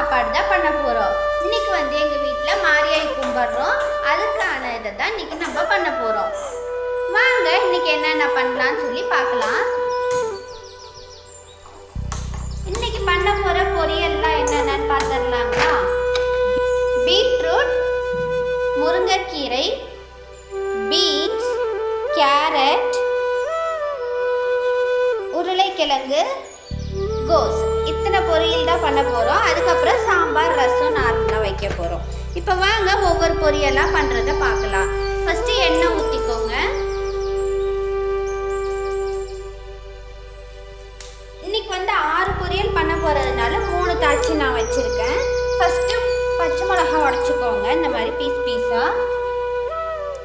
சாப்பாடு தான் பண்ண போகிறோம். இன்னைக்கு எங்கள் வீட்டில் மாரியாய் கும்பிட்றோம். அதுக்கான இதை தான் இன்னைக்கு நம்ம பண்ண போகிறோம். வாங்க இன்னைக்கு என்னென்ன பண்ணலான்னு சொல்லி பார்க்கலாம். இன்னைக்கு பண்ண போகிற பொரியல்லாம் என்னென்னு பார்த்துடலாங்களா? பீட்ரூட், முருங்கைக்கீரை, பீன்ஸ், கேரட், உருளைக்கிழங்கு, கோஸ், இத்தனை பொரியல் தான் பண்ண போகிறோம். அதுக்கப்புறம் சாம்பார், ரசம் நார்மலாக வைக்க போகிறோம். இப்போ வாங்க ஒவ்வொரு பொரியலாக பண்ணுறதை பார்க்கலாம். ஃபஸ்ட்டு எண்ணெய் ஊற்றிக்கோங்க. இன்னைக்கு 6 பொரியல் பண்ண போகிறதுனால 3 தாச்சி நான் வச்சுருக்கேன். ஃபஸ்ட்டு பச்சை மிளகா உடச்சிக்கோங்க, இந்த மாதிரி பீஸ் பீஸாக.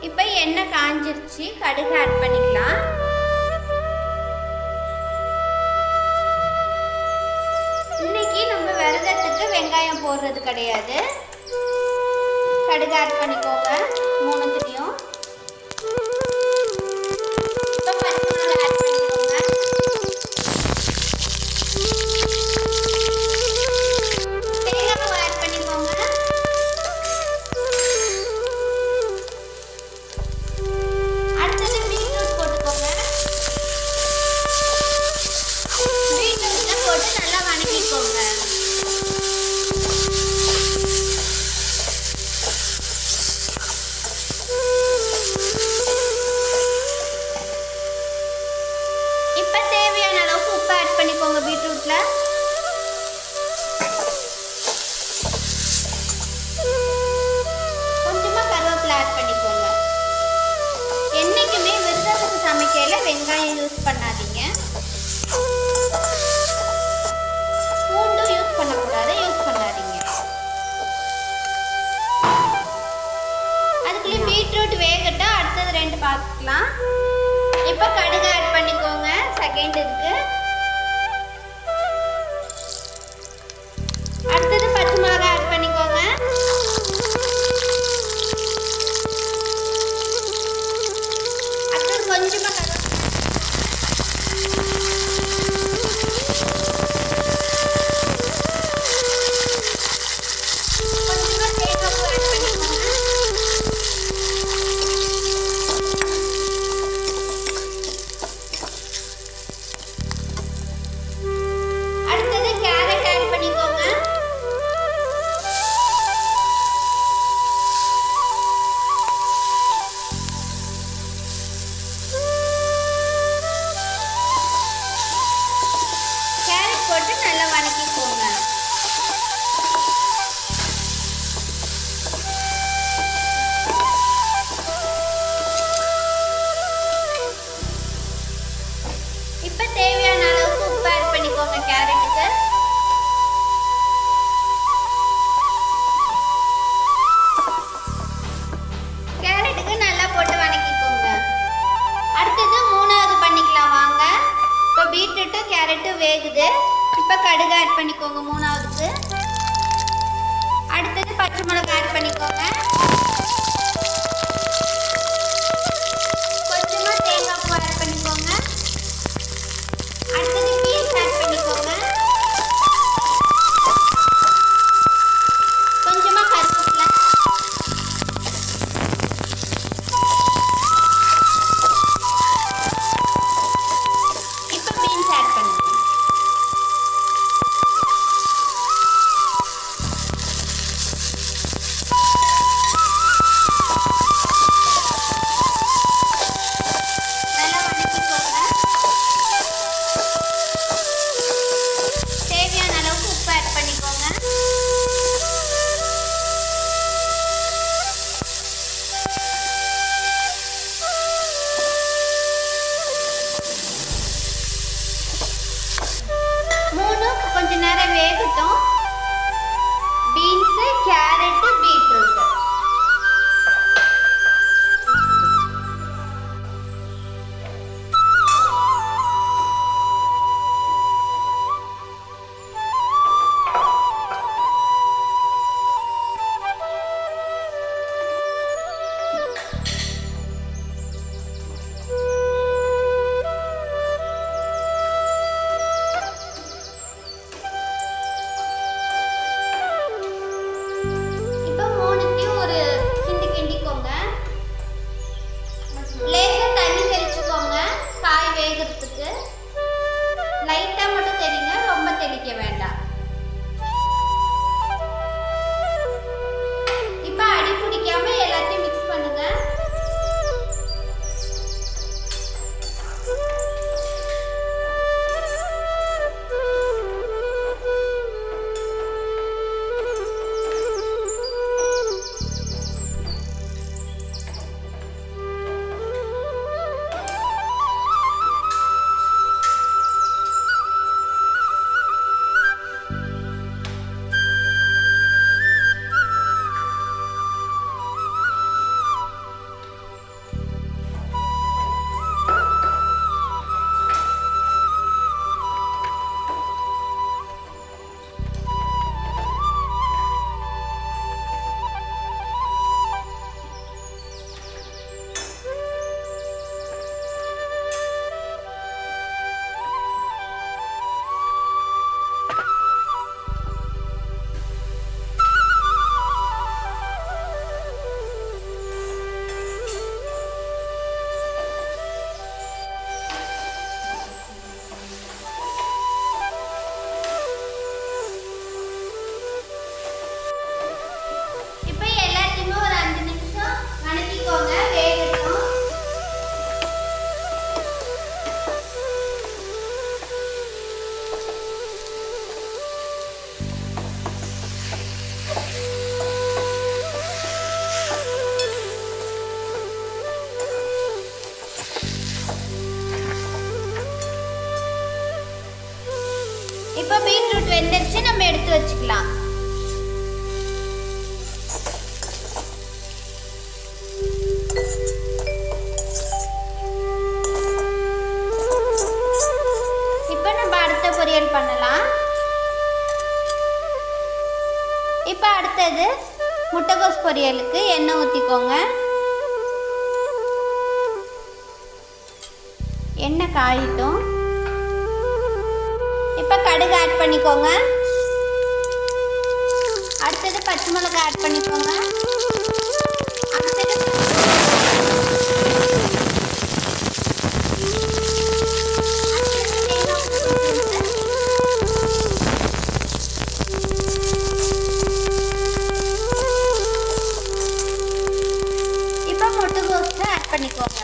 இப்போ எண்ணெய் காஞ்சிருச்சு, கடுகு ஆட் பண்ணிக்கலாம். இன்னைக்கு நம்ம விரதத்துக்கு வெங்காயம் போடுறது கிடையாது. கடுகு ஆட் பண்ணிக்கோங்க 3த்துலையும். இப்போ பச்சை மிளகாய் ஆட் பண்ணிக்கோங்க. தேங்காய் பூ ஆட் பண்ணிக்கோங்க. அடுத்தது பீட்ரூட் போட்டுக்கோங்க. பீட்ரூட்டை போட்டு நல்லா வணக்கிக்கோங்க. இப்போ தேவையான அளவுக்கு உப்பு ஆட் பண்ணிக்கோங்க பீட்ரூட்ல. கொஞ்சமா கருவேப்பிலை ஆட் பண்ணிக்கோங்க. என்னைக்குமே விரதத்துக்கு சமைக்கையில வெங்காயம் யூஸ் பண்ணாதீங்க. பூண்டு யூஸ் பண்ணக்கூடாது, யூஸ் பண்ணாதீங்க. அதுக்குள்ளே பீட்ரூட் வேகட்டும், அடுத்தது 2 பார்த்துக்கலாம். இப்போ கடுகு ஆட் பண்ணிக்கோங்க செகண்ட் இதுக்கு. அடுத்தது பச்சை மிளகாய் ஆட் பண்ணிக்கோங்க. அடுத்தது கொஞ்சமா கொஞ்சமா தேங்காய் பூ ஆட் பண்ணிக்கோங்க. அடுத்தது கேரட் ஆட் பண்ணிக்கோங்க. கேரட் போட்டு நல்லா வதக்கிக்கோங்க. இப்போ தேவையான அளவுக்கு உப்பு ஆட் பண்ணிக்கோங்க கேரட்டுக்கு. கேரட்டுக்கு நல்லா போட்டு வதக்கிக்கோங்க. அடுத்தது 3வது பண்ணிக்கலாம் வாங்க. இப்போ பீட்ரூட்டு கேரட்டு வேகுது. இப்போ கடுகு ஆட் பண்ணிக்கோங்க 3வதுக்கு. அடுத்தது பச்சை மிளகாய் ஆட் பண்ணிக்கோங்க. கொஞ்சமா தேங்காய் பூ ஆட் பண்ணிக்கோங்க. அடுத்தது பீன்ஸ் ஆட் பண்ணிக்கோங்க. கொஞ்சமா கருவேப்பிலை. இப்போ பீன்ஸ் ஆட் பண்ணுங்க. இப்போ பீட்ரூட் வெந்துருச்சு, நம்ம எடுத்து வச்சுக்கலாம். இப்போ நம்ம அடுத்த பொரியல் பண்ணலாம். இப்போ அடுத்தது முட்டைகோஸ் பொரியலுக்கு எண்ணெய் ஊற்றிக்கோங்க. எண்ணெய் காயிட்டும். இப்போ கடுகு ஆட் பண்ணிக்கோங்க. அடுத்தது பச்சை மிளகாய் ஆட் பண்ணிக்கோங்க. அடுத்தது இப்போ முட்டைகோஸ் ஆட் பண்ணிக்கோங்க.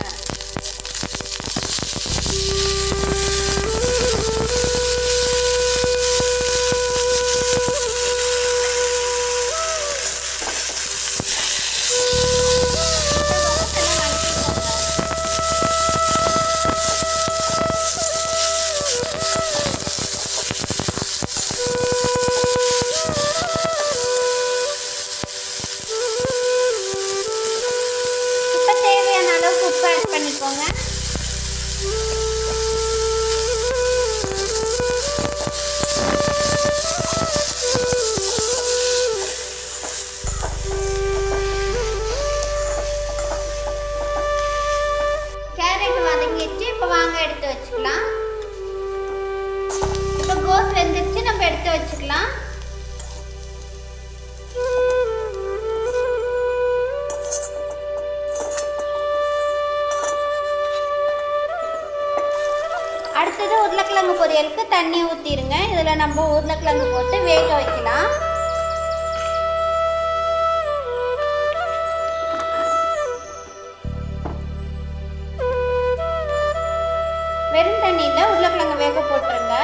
பண்ணிக்கோங்க. கேரட் வதங்கிடுச்சு. இப்போ வாங்க எடுத்து வச்சுக்கலாம். இப்போ கோஸ் வெந்துருச்சு, நம்ம எடுத்து வச்சுக்கலாம். அடுத்தது உருளைக்கிழங்கு பொரியலுக்கு தண்ணி ஊற்றிடுங்க. இதில் நம்ம உருளைக்கிழங்கு போட்டு வேக வைக்கலாம். வெறும் தண்ணியில் உருளைக்கிழங்கு வேக போட்டுருங்க.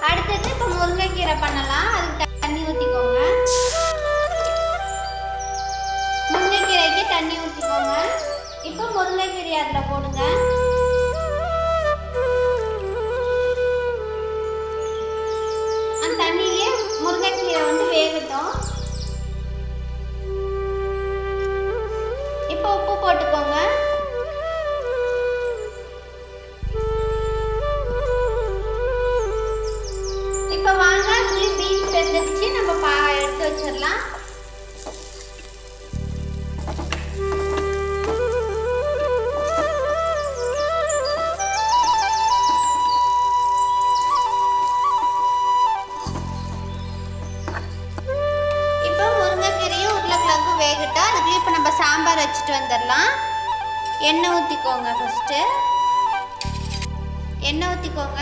அடுத்தது இப்போ முருங்கைக்கீரை பண்ணலாம். அதுக்கு தண்ணி ஊற்றிக்கோங்க. முருங்கைக்கீரைக்கு தண்ணி ஊற்றிக்கோங்க. இப்போ முருங்கைக்கீரை அதில் போடுங்க. அந்த தண்ணியிலே முருங்கைக்கீரை வந்து வேகட்டும். இப்போ உப்பு போட்டுக்கோங்க. இப்போ வாங்க பீன்ஸ் வெந்துருச்சு, நம்ம எடுத்து வச்சிடலாம். வேகட்டும். அதுக்குள்ளே இப்போ நம்ம சாம்பார் வச்சுட்டு வந்துடலாம். எண்ணெய் ஊற்றிக்கோங்க. ஃபஸ்ட்டு எண்ணெய் ஊற்றிக்கோங்க.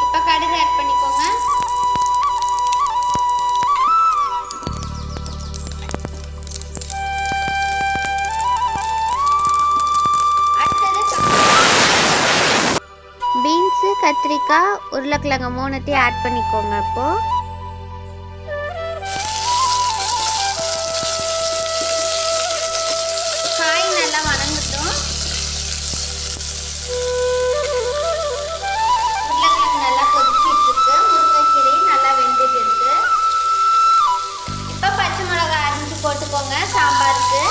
இப்போ கடுகு ஆட் பண்ணிக்கோங்க. பீன்ஸு, கத்திரிக்காய், உருளைக்கிழங்கு மூணுத்தையும் ஆட் பண்ணிக்கோங்க. இப்போது காய் நல்லா வதங்கட்டும். உருளைக்கிழங்கு நல்லா கொதிச்சிட்டு இருக்கு. முருங்கைக்கீரை நல்லா வெந்துட்டு இருக்கு. இப்போ பச்சை மிளகாய் அரிஞ்சு போட்டுக்கோங்க. சாம்பாருக்கு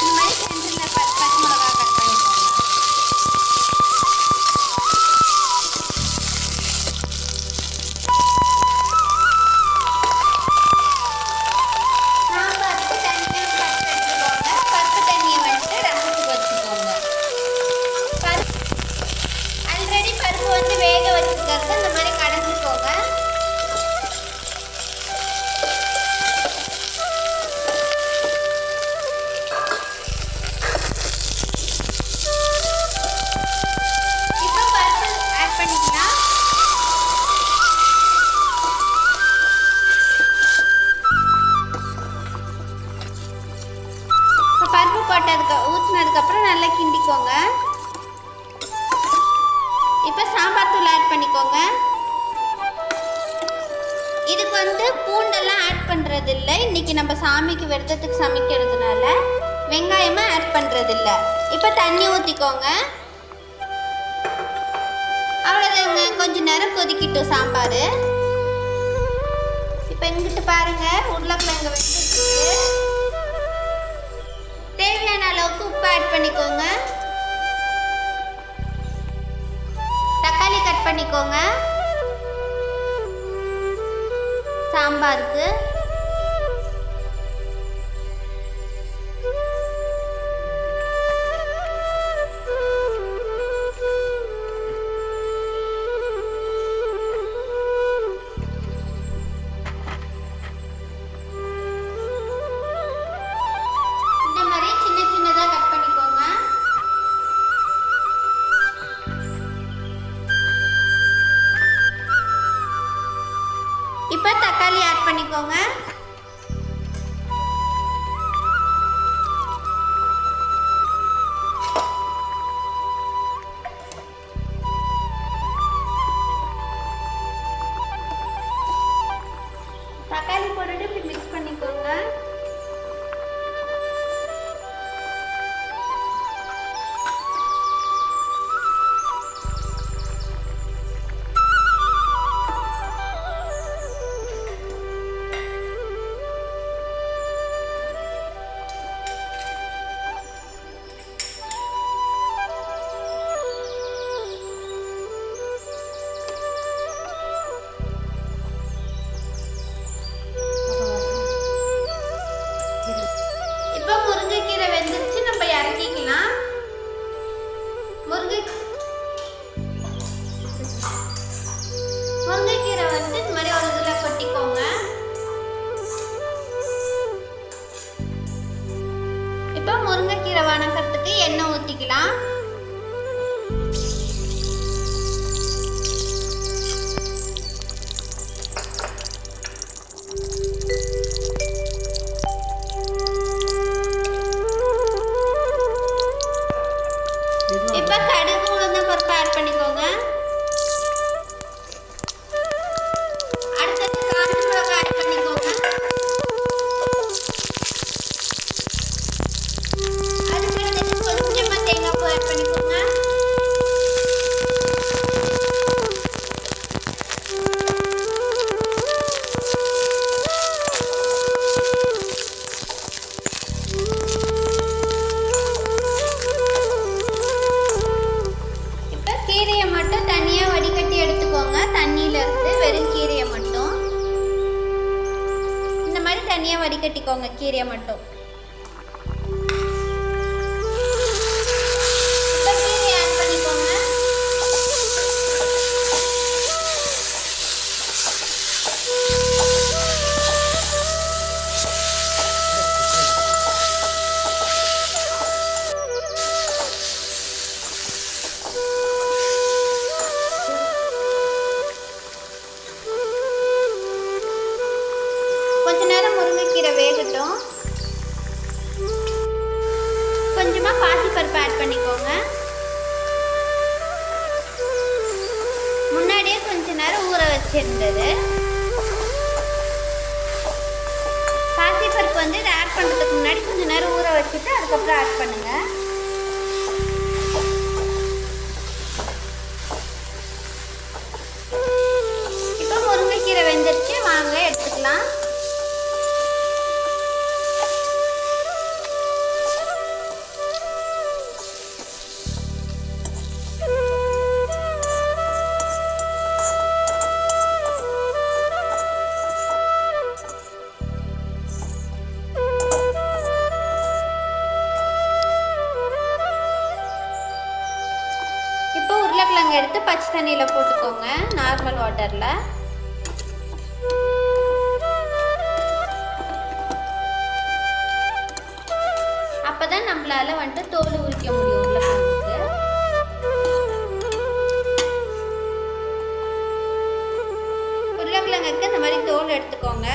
இந்த மாதிரி சென்டரில் பச்சை மிளகாய் கட் பண்ணிக்கோங்க. ஊற்றினதுக்கப்புறம் நல்லா கிண்டிக்கோங்க. இப்போ சாம்பார் தூள் ஆட் பண்ணிக்கோங்க. இதுக்கு பூண்டெல்லாம் ஆட் பண்ணுறது இல்லை. இன்றைக்கி நம்ம சாமிக்கு விரதத்துக்கு சமைக்கிறதுனால வெங்காயமாக ஆட் பண்ணுறது இல்லை. இப்போ தண்ணி ஊற்றிக்கோங்க. அவ்வளோதாங்க, கொஞ்சம் நேரம் கொதிக்கிட்டோம் சாம்பார். இப்போ எங்கிட்ட பாருங்கள், உருளைக்கிழங்கு வெந்துருக்கு. தேவையான அளவுக்கு உப்பு ஆட் பண்ணிக்கோங்க. தக்காளி கட் பண்ணிக்கோங்க சாம்பாருக்கு. இந்த மாதிரி சின்ன சின்னதாக கட் பண்ணிக்கோங்க. இப்போ தக்காளி ஆட் பண்ணிக்கோங்க. தக்காளி போட்டுட்டு இப்படி மிக்ஸ் பண்ணிக்கோங்க. இப்போ முருங்கைக்கீரை வெந்துருச்சு, நம்ம இறக்கிக்கலாம். முருங்கைக்கீரை இந்த மாதிரி ஒரு இதில் கொட்டிக்கோங்க. இப்போ முருங்கைக்கீரை வணக்கிறதுக்கு எண்ணெய் ஊற்றிக்கலாம். இப்போ கடுகு உளுந்தம் பருப்பு ஆட் பண்ணிக்கோங்க. அடுத்தது காஞ்ச மிளகாய் ஆட் பண்ணிக்கோங்க. அதுக்கடுத்து கொஞ்சமாக தேங்காய் பூ ஆட் பண்ணிக்கோங்க. கீரையை மட்டும் தனியாக வடிகட்டி எடுத்துக்கோங்க. தண்ணியில இருந்து வெறும் கீரையை மட்டும் இந்த மாதிரி தனியாக வடிகட்டிக்கோங்க. கீரையை மட்டும் இப்போ கீரையை ஆட் பண்ணிக்கோங்க. கொஞ்ச நேரம் முருங்கைக்கீரை வேகட்டும். கொஞ்சமாக பாசிப்பருப்பு ஆட் பண்ணிக்கோங்க. முன்னாடியே கொஞ்ச நேரம் ஊற வச்சிருந்தது. பாசிப்பருப்பு இதை ஆட் பண்ணுறதுக்கு முன்னாடி கொஞ்ச நேரம் ஊற வச்சுட்டு அதுக்கப்புறம் ஆட் பண்ணுங்க. இப்போ முருங்கைக்கீரை வெந்துருச்சு, வாங்க எடுத்துக்கலாம். இப்போ உருளைக்கிழங்கு எடுத்து பச்சை தண்ணியில் போட்டுக்கோங்க, நார்மல் வாட்டரில். அப்போ தான் நம்மளால் தோல் உரிக்க முடியும் உருளைக்கிழங்குக்கு. உருளைக்கிழங்குக்கு இந்த மாதிரி தோல் எடுத்துக்கோங்க.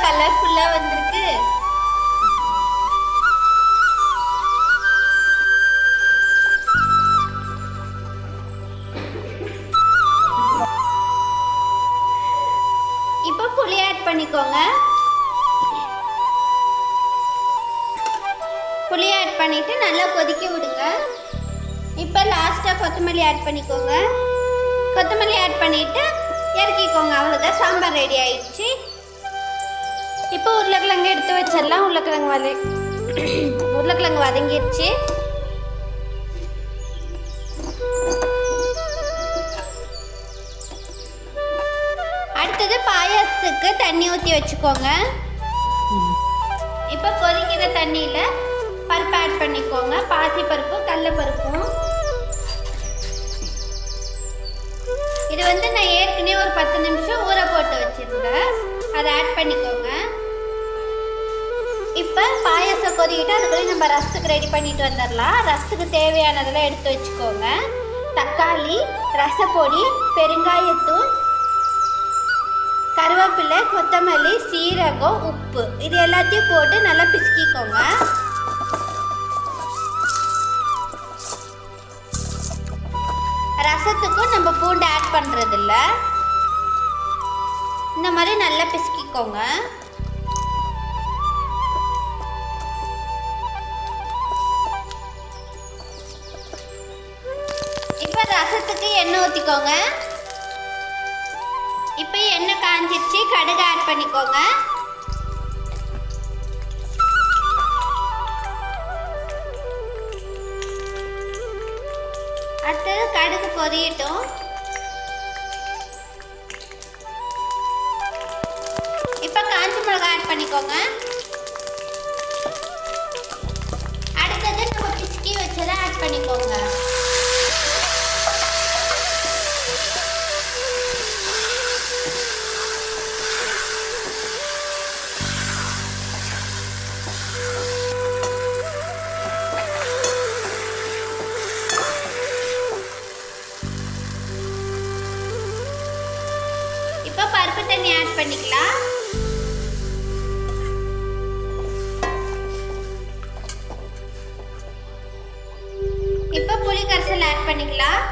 கலர்ஃபுல்லா வந்திருக்கு. இப்போ புளி ஆட் பண்ணிக்கோங்க. புளி ஆட் பண்ணிட்டு நல்லா கொதிக்க விடுங்க. இப்போ லாஸ்ட்டாக கொத்தமல்லி ஆட் பண்ணிக்கோங்க. கொத்தமல்லி ஆட் பண்ணிட்டு இறக்கிக்கோங்க. அவ்வளோதான், சாம்பார் ரெடி ஆயிடுச்சு. இப்போ உருளைக்கிழங்கு எடுத்து வச்சிடலாம். உருளைக்கிழங்கு வதங்கிடுச்சு. அடுத்தது பாயாசத்துக்கு தண்ணி ஊற்றி வச்சுக்கோங்க. இப்போ கொதிக்கிற தண்ணியில் பருப்பு ஆட் பண்ணிக்கோங்க. பாசி பருப்பு, கடலைப்பருப்பும். இது நான் ஏற்கனவே ஒரு 10 நிமிஷம் ஊற போட்டு வச்சிருந்தேன். அதை ஆட் பண்ணிக்கோங்க. இப்போ பாயாசம் கொதிக்கிட்டு அதுக்குள்ளே நம்ம ரசத்துக்கு ரெடி பண்ணிட்டு வந்துடலாம். ரசத்துக்கு தேவையானதெல்லாம் எடுத்து வச்சுக்கோங்க. தக்காளி, ரசப்பொடி, பெருங்காயத்தூள், கருவேப்பிலை, கொத்தமல்லி, சீரகம், உப்பு, இது எல்லாத்தையும் போட்டு நல்லா பிசுக்கிக்கோங்க. ரசத்துக்கும் நம்ம பூண்டு ஆட் பண்ணுறது இல்லை. இந்த மாதிரி நல்லா பிசுக்கிக்கோங்க. இப்போ ரசத்துக்கு எண்ணெய் ஊற்றிக்கோங்க. இப்போ எண்ணெய் காஞ்சிருச்சு. கடுகு ஆட் பண்ணிக்கோங்க. அடுத்தது கடுகு பொரியட்டும். இப்போ காஞ்ச மிளகாய் ஆட் பண்ணிக்கோங்க. அடுத்தது நம்ம பிசுக்கி வச்சதை ஆட் பண்ணிக்கோங்க. இப்போ பருப்பு தண்ணி ஆட் பண்ணிக்கலாம். இப்போ புளி கரைசல் ஆட் பண்ணிக்கலாம்.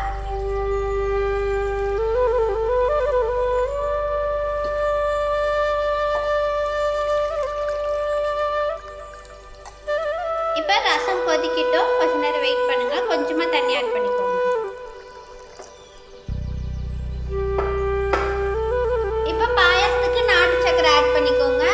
இப்போ ரசம் கொதிக்கிட்டோம். கொஞ்ச நேரம் வெயிட் பண்ணுங்க. கொஞ்சமா தண்ணி ஆட் பண்ணிக்கோங்க. ஆட் பண்ணிக்கோங்க.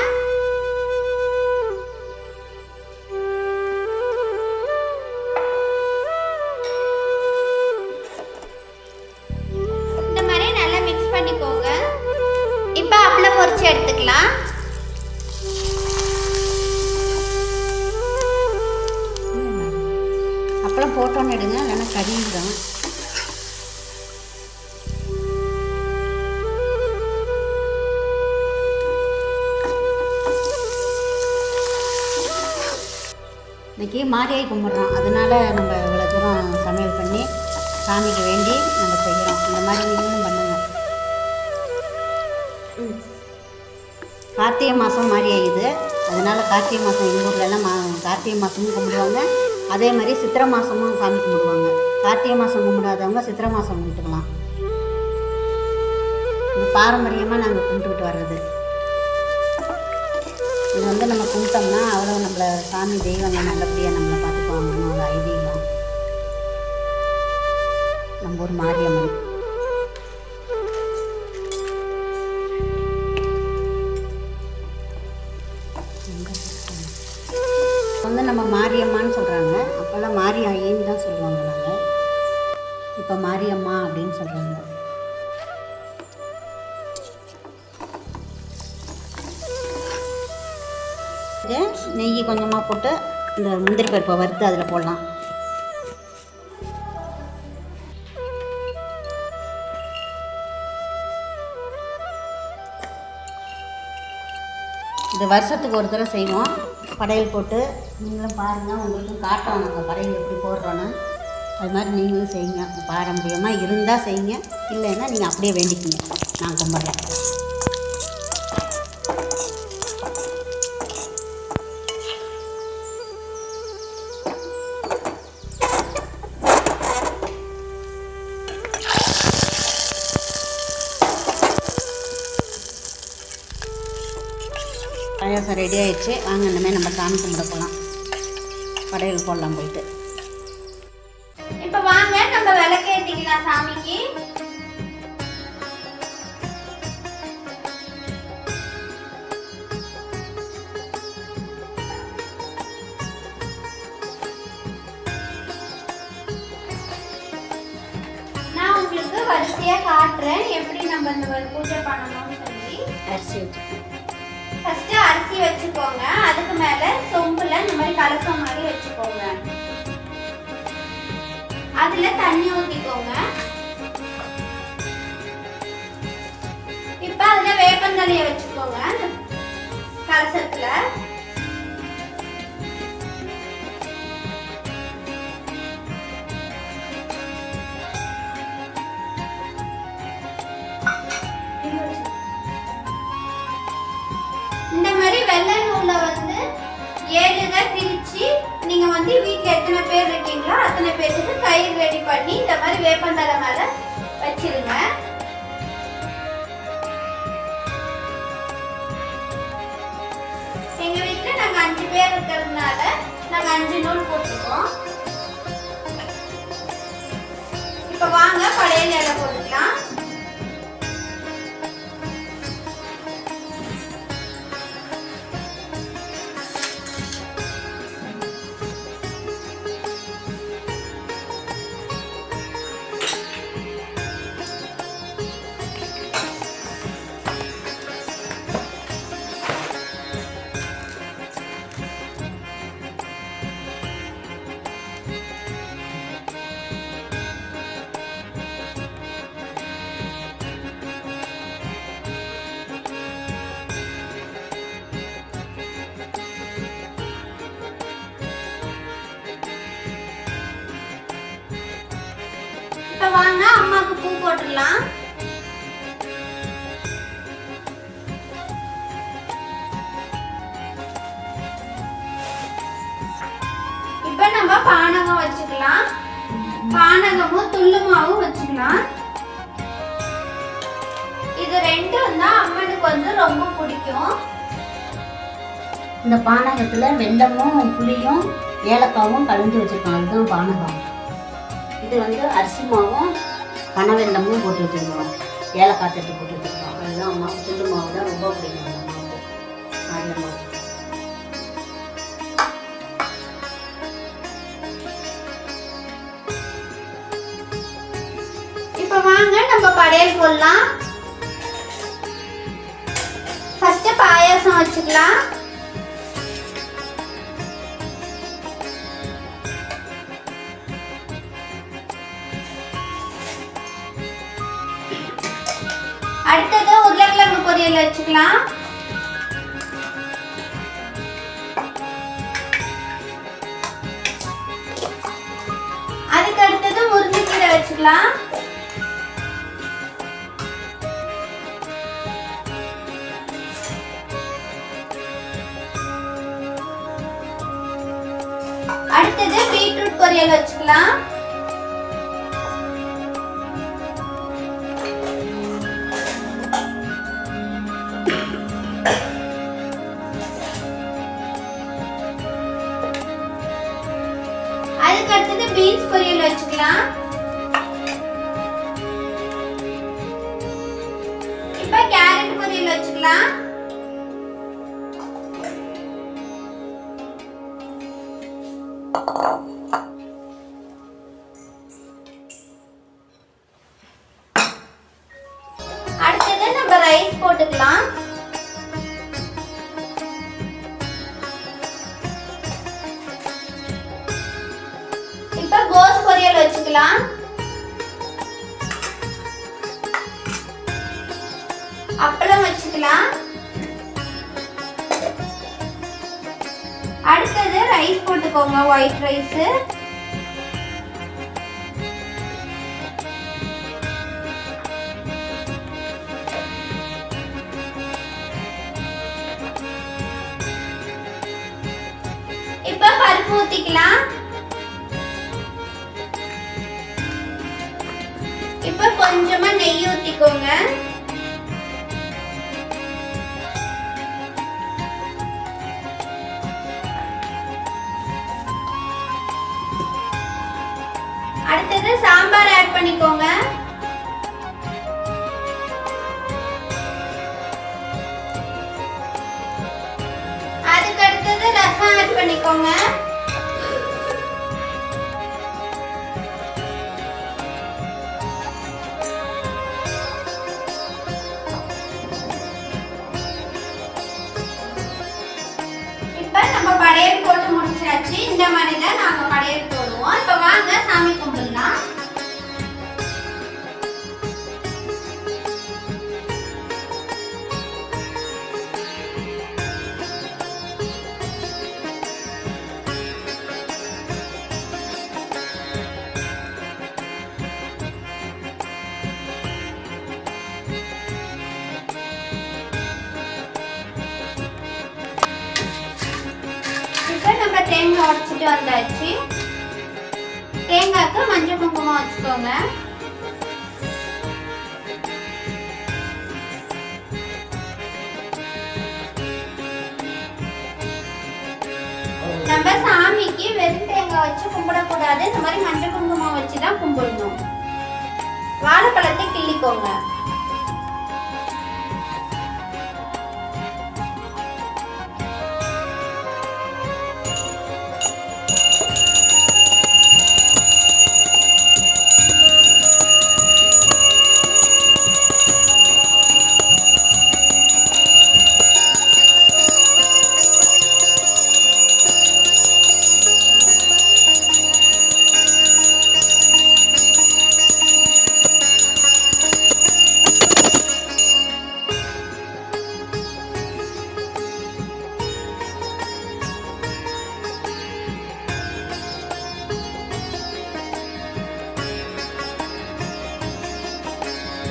இந்த மாதிரி நல்லா மிக்ஸ் பண்ணிக்கோங்க. இப்போ அப்பளம் பொரிச்சு எடுத்துக்கலாம். அப்பளம் போட்டோன்னு எடுங்க, இல்லைன்னா கறிஞ்சிடும். இன்றைக்கி மாரியாய் கும்பிட்றோம். அதனால் நம்ம இவ்வளோ தூரம் சமையல் பண்ணி சாமிக்கு வேண்டி நம்ம செய்கிறோம். இந்த மாதிரி நீங்களும் பண்ணுங்க. கார்த்திகை மாதம் மாரியாய் இது. அதனால் கார்த்திகை மாதம் எங்கள் ஊர்லெல்லாம் கார்த்திகை மாதமும் கும்பிடுவாங்க. அதே மாதிரி சித்திரை மாதமும் சாமி கும்பிடுவாங்க. கார்த்திகை மாதம் கும்பிடாதவங்க சித்திரை மாதம் கும்பிட்டுக்கலாம். இது பாரம்பரியமாக நாங்கள் கும்பிட்டுக்கிட்டு வர்றது. இது நம்ம கும்பிட்டோம்னா அவ்வளோ நம்மளை சாமி தெய்வங்கள் நல்லபடியாக நம்மளை பார்த்துக்குவாங்கன்னு ஒரு ஐதீகம். நம்ம ஒரு மாரியம்மன். நம்ம மாரியம்மான்னு சொல்கிறாங்க. அப்போல்லாம் மாரியாயின்னு தான் சொல்லுவாங்க. நாங்கள் இப்போ மாரியம்மா அப்படின்னு சொல்கிறாங்க. நெய் கொஞ்சமாக போட்டு இந்த முந்திரி பருப்பை வறுத்து அதில் போடலாம். இது வருஷத்துக்கு ஒரு தடவை செய்வோம். படையல் போட்டு நீங்களும் பாருங்கள். உங்களுக்கும் காட்டுறோம் நாங்கள் படையல் எப்படி போடுறோன்னு. அது மாதிரி நீங்களும் செய்யுங்க. பாரம்பரியமாக இருந்தால் செய்யுங்க, இல்லைன்னா நீங்கள் அப்படியே வேண்டிக்கிங்க. நான் கும்பிட்றேன். மாதம் ரெடி ஆயிடுச்சு. வாங்க இனிமேல் நம்ம சாமி கும்பிட போகலாம். படையல் போடலாம் போயிட்டு. இப்போ வாங்க நம்ம விளக்கேத்திக்கலாம் சாமிக்கு. நான் உங்களுக்கு வரிசையா காட்டுறேன் எப்படி நம்ம இந்த பூஜை பண்ணணும்னு சொல்லி. அரிசி வச்சுக்கோங்க. ஃபர்ஸ்ட் அரிசி வச்சுக்கோங்க. அதுக்கு மேல சொம்புல இந்த மாதிரி கலசம் மாதிரி வச்சுக்கோங்க. அதுல தண்ணி ஊத்திக்கோங்க. இப்ப அதுல வேப்பந்தலைய வச்சுக்கோங்க அந்த கலசத்துல. இந்த மாதிரி வெள்ளை நூல்ல வந்து 7 இதை திரிச்சு நீங்க வந்து வீட்ல எத்தனை பேர் இருக்கீங்களோ அத்தனை பேருக்கு கயிறு ரெடி பண்ணி இந்த மாதிரி வேப்பந்தலை மேல வச்சிருங்க. எங்க வீட்ல நாங்க 5 பேர் இருக்கிறதுனால நாங்க 5 நூல் போட்டுருக்கோம். இப்ப வாங்க படையல் இலை போட்டுக்கலாம். இப்ப வாங்க அம்மாக்கு பூ போட்டுடலாம். இப்ப நம்ம பானகம் வச்சுக்கலாம். பானகமும் துள்ளு மாவும் வச்சுக்கலாம். இது ரெண்டும் தான் அம்மனுக்கு வந்து ரொம்ப பிடிக்கும். இந்த பானகத்தில் வெல்லமும் புளியும் ஏலக்காவும் கலந்து வச்சுருக்கோம். அதுதான் பானகம். இது வந்து அரிசி மாவும் பனவெல்லமும் போட்டு வச்சுருக்கோம். ஏலக்காய் தட்டு போட்டு வச்சுருக்கோம். அதுதான் அம்மா துண்டு மாவு தான் ரொம்ப பிடிக்கும். அம்மாவுக்கு ஆடிய மாவு. இப்ப வாங்க நம்ம படையல் போடலாம். ஃபர்ஸ்ட் பாயாசம் வச்சுக்கலாம். அடுத்தது உருளைக்கிழங்கு பொரியல் வச்சுக்கலாம். அதுக்கு அடுத்தது முருங்கைக்கீரை வச்சுக்கலாம். அடுத்தது பீட்ரூட் பொரியல் வச்சுக்கலாம். அதுக்கு அடுத்தது பீன்ஸ் பொரியல் வச்சுக்கலாம். இப்ப கேரட் பொரியல் வச்சுக்கலாம். அடுத்தது நம்ம ரைஸ் போட்டுக்கலாம். இப்ப கோஸ் பொரியல் வச்சுக்கலாம். அப்பளம் வச்சுக்கலாம். அடுத்தது ரைஸ் போட்டுக்கோங்க, ஒயிட் ரைஸ். இப்ப பருப்பு ஊத்திக்கலாம். இப்ப கொஞ்சமா நெய் ஊத்திக்கோங்க. அடுத்தது சாம்பார் ஆட் பண்ணிக்கோங்க. அதுக்கு அடுத்தது ரசம் ஆட் பண்ணிக்கோங்க. நம்ம படையல் போட்டு முடிச்சாச்சு. இந்த மாதிரி தான் நாங்க படையல் போடுவோம். இப்போ வாங்க சாமி கும்பிடலாம். நம்ம தேங்காய் உடைச்சிட்டு வந்தாச்சு. தேங்காய்க்கு மஞ்சள் குங்குமம் வச்சுக்கோங்க. நம்ம சாமிக்கு வெறும் தேங்காய் வச்சு கும்பிடக்கூடாது. இந்த மாதிரி மஞ்சள் குங்குமம் வச்சு தான் கும்பிடணும். வாழைப்பழத்தை கிள்ளிக்கோங்க.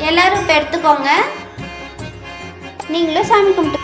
எல்லாரும் இப்போ எடுத்துக்கோங்க. நீங்களும் சாமி கும்பிட்டு